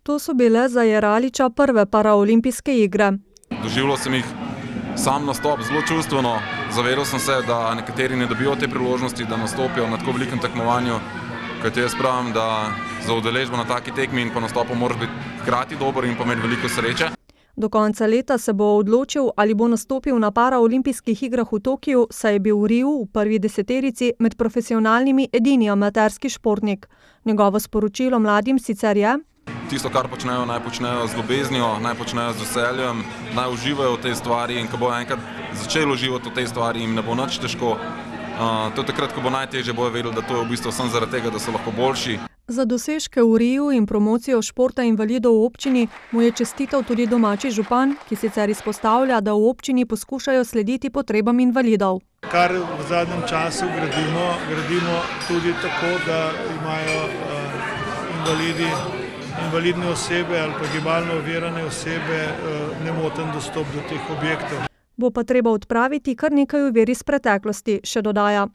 To so bile za Jeraliča prve paraolimpijske igre. Doživljal sem jih sam nastop zelo čustveno. Zavedal sem se, da nekateri ne dobijo te priložnosti, da nastopijo na tako velikem tekmovanju, kajti jaz pravim, da za udeležbo na taki tekmi in po nastopu moraš biti hkrati dober in pa imeti veliko sreče. Do konca leta se bo odločil, ali bo nastopil na paraolimpijskih igrah v Tokiu, saj je bil v Riu v prvi deseterici med profesionalnimi edini amaterski športnik. Njegovo sporočilo mladim sicer je: Tisto, kar počnejo, naj počnejo z ljubeznijo, naj počnejo z veseljem, naj uživajo v tej stvari in ko bo enkrat začeli uživati v tej stvari, jim ne bo nič težko. To je takrat, ko bo najtežje, bojo vedeli, da to je v bistvu samo zaradi tega, da so lahko boljši. Za dosežke v Riu in promocijo športa invalidov v občini mu je čestital tudi domači župan, ki sicer izpostavlja, da v občini poskušajo slediti potrebam invalidov. Kar v zadnjem času gradimo tudi tako, da imajo invalidne osebe ali pa gibalno ovirane osebe nemoten dostop do teh objektov. Bo pa treba odpraviti kar nekaj ovir iz preteklosti, še dodaja.